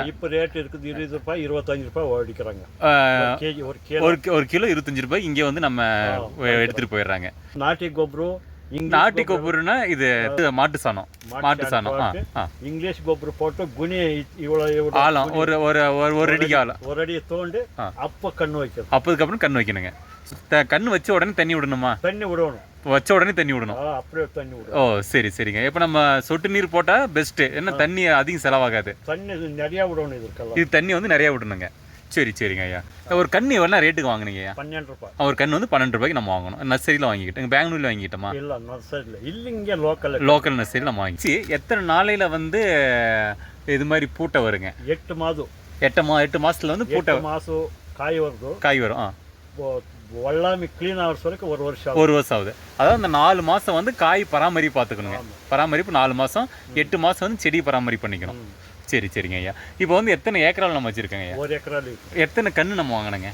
இப்போ ரேட் இருக்குது ₹20 ₹25 அடிக்கிறாங்க. கேஜி ஒரு கிலோ ₹25 இங்கே வந்து நம்ம எடுத்துகிட்டு போயிடுறாங்க. நாட்டி கொப்பரு நாட்டி கொப்பருன்னா இது மாட்டு சாணம். இங்கிலீஷ் கொப்பரு போட்டு குனி இவ்வளோ ஆழம் ஒரு அடிக்கு ஆழம். ஒரு அடியை தோண்டு அப்போ கண்ணு வைக்கணும். அப்போதுக்கப்புறம் கண்ணு வைக்கணுங்க. கண்ணு வச்ச உடனே தண்ணி விடணுமா? தண்ணி விடணும். வச்ச உடனே தண்ணி விடணும். அப்படியே தண்ணி விடணும். ஓ சரி சரிங்க. இப்போ நம்ம சொட்டு நீர் போட்டால் பெஸ்ட்டு. என்ன தண்ணி அதிகம் செலவாகாது. தண்ணி நிறையா விடணும். இது தண்ணி வந்து நிறையா விடணுங்க. சரி சரிங்க ஐயா. ஒரு கண்ணு எவ்வளோ ரேட்டுக்கு வாங்கினீங்க ஐயா? ₹12. ஒரு கண்ணு வந்து ₹12 நம்ம வாங்கணும். நர்சரியில் வாங்கிக்கிட்டோம். பெங்களூரில் வாங்கிக்கிட்டோமா? இல்லை நர்சரியில் இல்லை, இங்கே லோக்கல் நர்சரியில் நம்ம வாங்கி. எத்தனை நாளையில் வந்து இது மாதிரி பூட்டை வருங்க? 8 மாதம். 8 மாதத்தில் வந்து பூட்டை மாதம் காய் வரும். எல்லாமே க்ளீன் ஆகிற வரைக்கும் ஒரு வருஷம் ஆகுது. அதாவது அந்த 4 மாதம் வந்து காய் பராமரிப்பு பார்த்துக்கணுங்க. பராமரிப்பு 4 மாதம். 8 மாதம் வந்து செடி பராமரிப்பு பண்ணிக்கணும். சரி சரிங்க ஐயா. இப்போ வந்து எத்தனை ஏக்கரால் நம்ம வச்சுருக்கோங்க ஐயா? 1 ஏக்கரால். எத்தனை கன்று நம்ம வாங்கினோங்க?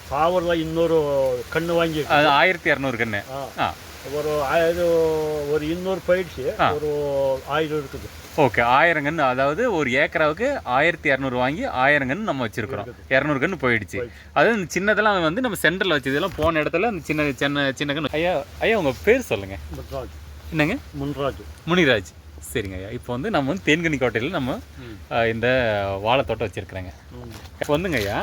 சாவரில் இன்னொரு கன்று வாங்கி 1200 கன்று. ஒரு 200 போயிடுச்சு. ஒரு 1000 இருக்குது. ஓகே, 1000 கன்று. அதாவது ஒரு ஏக்கராவுக்கு 1200 வாங்கி 1000 கன்று நம்ம வச்சிருக்கிறோம். 200 கன்று போயிடுச்சு. அதாவது இந்த சின்னதெல்லாம் வந்து நம்ம சென்டரில் வச்சதெல்லாம் போன இடத்துல அந்த சின்ன கன்று. ஐயா உங்கள் பேர் சொல்லுங்கள். முன்ராஜ். என்னங்க? முனிராஜ். சரிங்க ஐயா. இப்போ வந்து நம்ம வந்து தேன்கனி கோட்டையில் நம்ம இந்த வாழைத்தோட்டம் வச்சுருக்குறேங்க. இப்போ வந்துங்க ஐயா,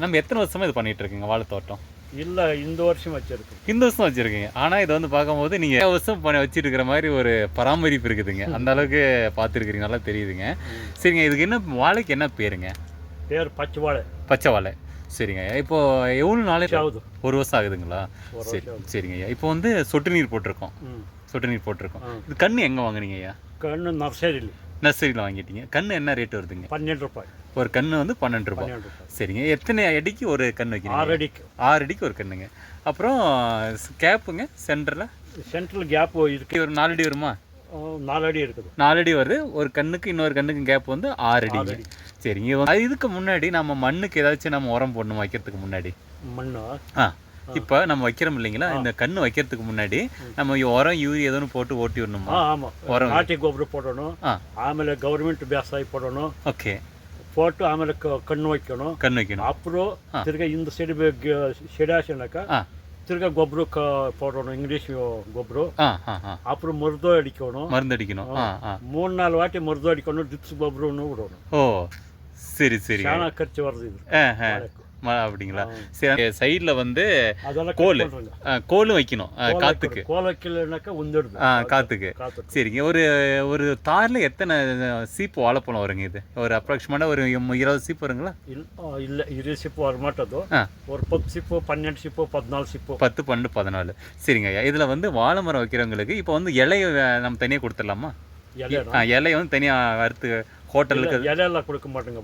நம்ம எத்தனை வருஷமாக இது பண்ணிகிட்டு இருக்கீங்க வாழைத்தோட்டம்? இல்லை, இந்த வருஷம் வச்சுருக்கேன். இந்த வருஷம் வச்சுருக்கீங்க. ஆனால் இது வந்து பார்க்கும்போது நீங்கள் வருஷம் வச்சுருக்கிற மாதிரி ஒரு பராமரிப்பு இருக்குதுங்க. அந்த அளவுக்கு பார்த்துருக்குறீங்க, நல்லா தெரியுதுங்க. சரிங்க, இதுக்கு என்ன வாழைக்கு என்ன பேருங்க? பேர் பச்சை வாழை. சரிங்க ஐயா. இப்போது எவ்வளோ நாளைக்கு ஆகுது? 1 வருஷம் ஆகுதுங்களா? சரி சரிங்க ஐயா. இப்போ வந்து சொட்டு நீர் போட்டிருக்கோம். இது கன்று எங்கே வாங்குனீங்க ஐயா? கன்று நர்சரியில் வாங்கிட்டீங்க. கன்று என்ன ரேட் வருதுங்க? ₹12. ஒரு கன்று வந்து ₹12. சரிங்க. எத்தனை அடிக்கு ஒரு கன்று வைக்கிறீங்க? 6 அடிக்கு ஒரு கன்றுங்க. அப்புறம் கேப்புங்க சென்டரில் கேப் இருக்கு. ஒரு 4 அடி வருமா? 4 அடி இருக்குது. 4 அடி வருது. ஒரு கண்ணுக்கு இன்னொரு கண்ணுக்கு கேப் வந்து 6 அடி. சரிங்க. இதுக்கு முன்னாடி நம்ம மண்ணுக்கு ஏதாச்சும் நம்ம உரம் போடணும் வைக்கிறதுக்கு முன்னாடி? மண்ணா? இப்போ நம்ம வைக்கிறோம் இல்லைங்களா, இந்த கன்று வைக்கிறதுக்கு முன்னாடி நம்ம உரம் யூரியா எதுவும் போட்டு ஓட்டி விடணுமா? ஆமாம், உரம் நாட்டி கோபுரம் போடணும். ஆಮೇಲೆ ಗೌರ್ಮೆಂಟ್ ಬೇಸಾಯ போடணும். ஓகே, போட்டு ಆಮೇಲೆ ಕಣ್ಣು வைக்கணும். அப்புறம் ತಿರ್ಗಾ இந்த செடி ஆச்சுனாக்கா ತಿರ್ಗಾ ಗೊಬ್ಬರ போடணும். இங்கிலீஷ் ಗೊಬ್ಬರ. அப்புறம் மருந்து அடிக்கணும். 3-4 வாட்டி மருந்து அடிக்கணும். டிப்ஸ் ಗೊಬ್ಬರன்னு விடணும். ஓ சரி சரி. சாண ಖರ್ಚு வருது இது. அப்படிங்களா? சரி. சைடில் வந்து கோலும் வைக்கணும் காற்றுக்கு. கோல் வைக்கலனாக்கா உந்துடுது காற்றுக்கு. சரிங்க. ஒரு தாரில் எத்தனை சீப்பு வாழைப்பழம் வருங்க? இது ஒரு அப்ராக்சிமேட்டாக ஒரு 20 சீப்பு வருங்களா? இல்லை, 20 சீப்பு வரமாட்டது. ஒரு 10 சீப்பு, 12 சீப்பு, 14 சீப்பு. 10, 12, 14. சரிங்க ஐயா. இதில் வந்து வாழை மரம் வைக்கிறவங்களுக்கு இப்போ வந்து இலையை நம்ம தனியாக கொடுத்துடலாமா? இலையை வந்து தனியாக வறுத்து ஹோட்டலுக்கு இலையெல்லாம் கொடுக்க மாட்டேங்க.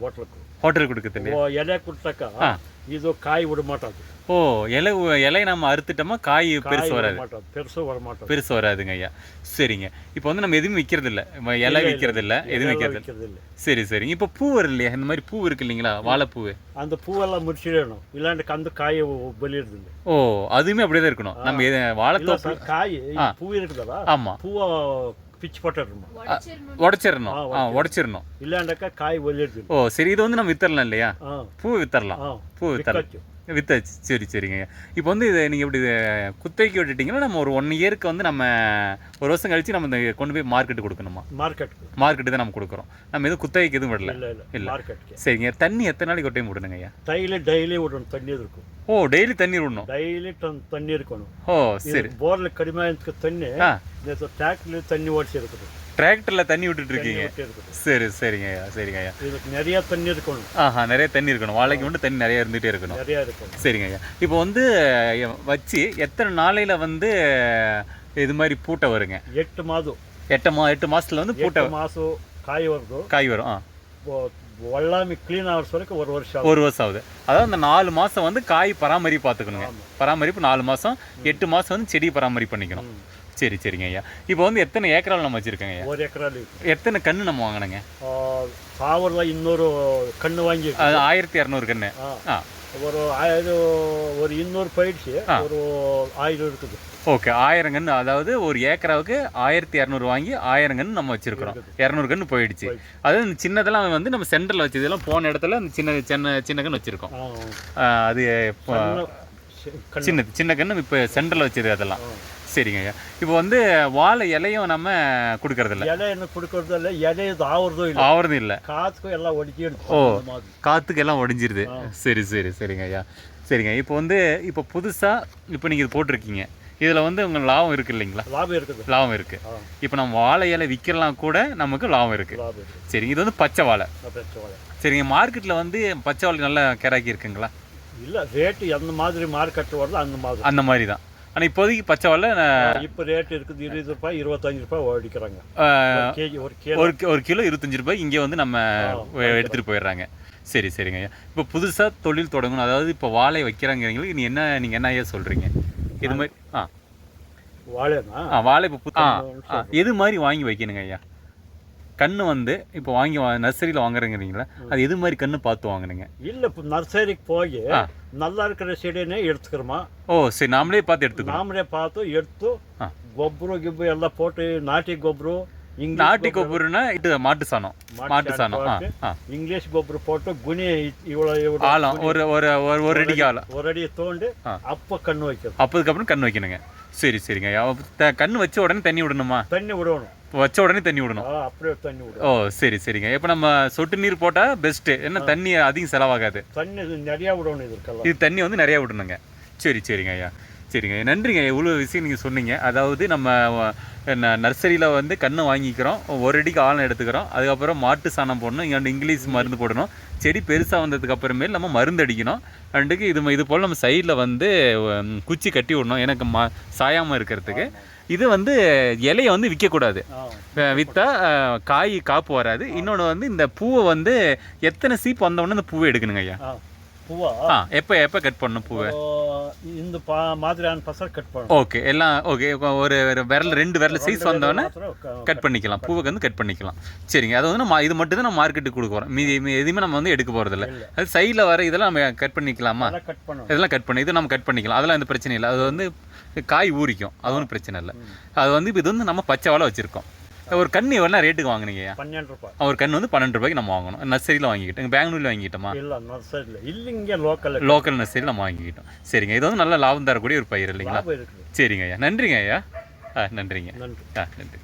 ஹோட்டலுக்கு கொடுக்குறது இலை கொடுத்தாக்கா இது காய் விட மாட்டாது. ஓ, இலை நம்ம அறுத்துட்டோமா காய் பெருசு வராதுங்க ஐயா. சரிங்க. இப்போ வந்து நம்ம எதுவும் விற்கிறது இல்லை, இலை விற்கிறது இல்லை, எதுவும் விற்கிறது இல்லை. சரி சரிங்க. இப்போ பூ வரும் இல்லையா, இந்த மாதிரி பூ இருக்கு இல்லைங்களா, வாழைப்பூ, அந்த பூவெல்லாம் முடிச்சிடணும். இல்லாண்டு அந்த காயை வெளியிடுது இல்லை. ஓ, அதுவுமே அப்படியே தான் இருக்கணும். நம்ம வாழைத்தோப்பு காய் பூ இருக்குதா? ஆமாம், பூவை பிச்சு போட்டுடணும். உடச்சிடணும். இல்லாண்டாக்கா காய் வெளியிடுது. ஓ சரி. இது வந்து நம்ம வித்தரலாம் இல்லையா? பூ வித்தரலாம். வித்தாச்சு. சரி சரிங்க. இப்போ வந்து இதை நீங்கள் இப்படி குத்தகைக்கு விட்டுட்டிங்கன்னா நம்ம ஒரு 1 இயருக்கு வந்து நம்ம 1 வருஷம் கழிச்சு நம்ம இந்த கொண்டு போய் மார்க்கெட்டு கொடுக்கணுமா? மார்க்கெட்டு தான் நம்ம கொடுக்குறோம். நம்ம எதுவும் குத்தகைக்கு எதுவும் விடல. இல்லை. சரிங்க. தண்ணி எத்தனை நாளைக்கு ஒரு டைம் விடணுங்க ஐயா? டெய்லி விடணும். தண்ணி இருக்கும். ஓ, டெய்லி தண்ணி விடணும். டெய்லி தண்ணி இருக்கணும். ஓ சரி. போரில் கடிமை தண்ணி டிராக்டர்ல தண்ணி ஓடிச்சு இருக்குது. டிராக்டர்ல தண்ணி விட்டுட்டு இருக்கீங்க? சரி சரிங்க ஐயா. சரிங்க ஐயா. இதுக்கு நிறைய தண்ணி இருக்கணும். நிறைய தண்ணி இருக்கணும். வாழைக்கு மட்டும் தண்ணி நிறைய இருந்துகிட்டே இருக்கணும். சரிங்க ஐயா. இப்போ வந்து வச்சு எத்தனை நாளையில் வந்து இது மாதிரி பூட்டை வருங்க? 8 மாதம். 8 மாதத்துல வந்து பூட்டை மாதம் காய் வரும். எல்லாமே க்ளீன் ஆகிற வரைக்கும் ஒரு வருஷம் ஆகுது. அதாவது அந்த 4 மாதம் வந்து காய் பராமரிப்பு பார்த்துக்கணுங்க. பராமரிப்பு 4 மாதம். 8 மாதம் வந்து செடி பராமரிப்பு பண்ணிக்கணும். சரி சரிங்க ஐயா. இப்போ வந்து எத்தனை ஏக்கரால் நம்ம வச்சுருக்கோங்க ஐயா? 1 ஏக்கரால். எத்தனை கன்று நம்ம வாங்கினோங்க? சாவரில் இன்னொரு கன்று வாங்கி 1200 கன்று. ஒரு 200 போயிடுச்சு. ஒரு 1000 இருக்குது. ஓகே 1000 கன்று, அதாவது ஒரு ஏக்கராவுக்கு 1200 வாங்கி 1000 கன்று நம்ம வச்சிருக்கிறோம். 200 கன்று போயிடுச்சு. அதாவது சின்னதெல்லாம் வந்து நம்ம சென்டரில் வச்சதெல்லாம் போன இடத்துல அந்த சின்ன சின்ன சின்ன கன்று வச்சுருக்கோம். அது சின்ன கன்று இப்போ சென்டரில் வச்சது அதெல்லாம். சரிங்க ஐயா. இப்போ வந்து வாழை இலையும் நம்ம கொடுக்கறதில்ல. இலை என்ன கொடுக்கறதில்ல, இலையை ஆவறதும் இல்லை. காற்றுக்கும் எல்லாம் ஒடிஞ்சிடுது. ஓ, காற்றுக்கு எல்லாம் ஒடிஞ்சிருது. சரி சரி சரிங்க ஐயா. சரிங்க. இப்போ வந்து இப்போ புதுசாக இப்போ நீங்கள் இது போட்டிருக்கீங்க, இதில் வந்து உங்களுக்கு லாபம் இருக்குது இல்லைங்களா? லாபம் இருக்குது. இப்போ நம்ம வாழை இலை விற்கலாம் கூட நமக்கு லாபம் இருக்குது. சரிங்க. இது வந்து பச்சை வாழை. சரிங்க. மார்க்கெட்டில் வந்து பச்சை வாழை நல்லா கிராக்கி இருக்குங்களா? இல்லை, ரேட்டு எந்த மாதிரி மார்க்கெட்டு வருதோ அந்த மாதிரி தான். ஆனால் இப்போதைக்கு பச்சை வாழை இப்போ ரேட் இருக்குது 20 ரூபாய் 25 ரூபாய் ஓடிக்கிறாங்க. ஒரு கிலோ 25 ரூபாய் இங்கே வந்து நம்ம எடுத்துகிட்டு போயிடுறாங்க. சரி சரிங்க ஐயா. இப்போ புதுசாக தொழில் தொடங்கணும், அதாவது இப்போ வாழை வைக்கிறாங்கிறீங்களுக்கு நீங்கள் என்ன ஐயா சொல்கிறீங்க? இது மாதிரி வாழை இப்போ எது மாதிரி வாங்கி வைக்கணுங்க ஐயா? கன்று வந்து இப்போ வாங்கி நர்சரியில் வாங்குறீங்களா, அது எது மாதிரி கன்று பார்த்து வாங்குறீங்க? இல்லை, இப்போ நர்சரிக்கு போய் நல்லா இருக்கிற செடினே எடுத்துக்கிறோமா? ஓ சரி, நாமளே பார்த்து எடுத்துக்கிறோம். நாமளே பார்த்து எடுத்து ಗೊಬ್ಬರ ಗಿಬ್ಬರು ಎಲ್ಲ போட்டு ನಾಟಿ ಗೊಬ್ಬರ, நாட்டி ಗೊಬ್ಬರனா இது மாட்டு சாணம். ಇಂಗ್ಲಿಷ್ ಗೊಬ್ಬರ போட்டு குனி ஆழம் ஒரு அடிக்கு ஆழம், ஒரு அடி தோண்டு அப்போ கண்ணு வைக்கணும். அப்பதுக்கப்புறம் கண்ணு வைக்கணுங்க. சரி சரிங்க. கண்ணு வச்ச உடனே தண்ணி விடணுமா? தண்ணி விடணும். வச்ச உடனே தண்ணி விடணும். அப்படியே தண்ணி விடணும். ஓ சரி சரிங்க. இப்போ நம்ம சொட்டு நீர் போட்டால் பெஸ்ட்டு, என்ன தண்ணி அதிகம் செலவாகாது. தண்ணி நிறையா விடணும். இது தண்ணி வந்து நிறையா விடணுங்க. சரி சரிங்க ஐயா. சரிங்க, நன்றிங்க. இவ்வளோ விஷயம் நீங்கள் சொன்னீங்க. அதாவது நம்ம நர்சரியில் வந்து கன்று வாங்கிக்கிறோம், ஒரு அடிக்கு ஆழம் எடுத்துக்கிறோம், அதுக்கப்புறம் மாட்டு சாணம் போடணும், இங்கே இங்கிலீஷ் மருந்து போடணும், செடி பெருசாக வந்ததுக்கு அப்புறமேல் நம்ம மருந்து அடிக்கணும். ரெண்டுக்கு இது போல் நம்ம சைடில் வந்து குச்சி கட்டி விடணும், எனக்கு சாயாமல் இருக்கிறதுக்கு. இது வந்து இலையை வந்து விற்கக்கூடாது, விற்றா காப்பு வராது. இன்னொன்று வந்து இந்த பூவை வந்து எத்தனை சீப்பு வந்தோடனே இந்த பூவை எடுக்கணுங்க ஐயா? பூவா எப்போ கட் பண்ணணும் பூவை? இந்த மாதிரியான பசங்க கட் பண்ணணும். ஓகே, எல்லாம் ஓகே. ஒரு விரல் 2 விரல் சைஸ் வந்தோடனே கட் பண்ணிக்கலாம், பூவை வந்து கட் பண்ணிக்கலாம். சரிங்க. அது வந்து நம்ம இது மட்டும் தான் நம்ம மார்க்கெட்டுக்கு கொடுக்குறோம், மீதி எதுவுமே நம்ம வந்து எடுக்க போகிறதில்ல. அது சைடில் வர இதெல்லாம் நம்ம கட் பண்ணிக்கலாமா? இதெல்லாம் கட் பண்ணி இது நம்ம கட் பண்ணிக்கலாம், அதெல்லாம் எந்த பிரச்சனை இல்லை. அது வந்து காய் ஊறிக்கும், அது ஒன்றும் பிரச்சனை இல்லை. அது வந்து இப்போ இது வந்து நம்ம பச்சை வாழை வச்சுருக்கோம். ஒரு கன்று எவ்வளோ ரேட்டுக்கு வாங்கினீங்க? 12 ரூபாய். ஒரு கன்று வந்து 12 ரூபாய்க்கு நம்ம வாங்கணும். நர்சரியில் வாங்கிக்கிட்டோம், பெங்களூரில் வாங்கிக்கிட்டோமா? இல்லை, நர்சரியில் இல்லை, இங்கே லோக்கல் நர்சரியில் நம்ம வாங்கிக்கிட்டோம். சரிங்க. இது வந்து நல்ல லாபம் தரக்கூடிய ஒரு பயிர் இல்லைங்களா? சரிங்க ஐயா. நன்றிங்க ஐயா. நன்றிங்க. நன்றி.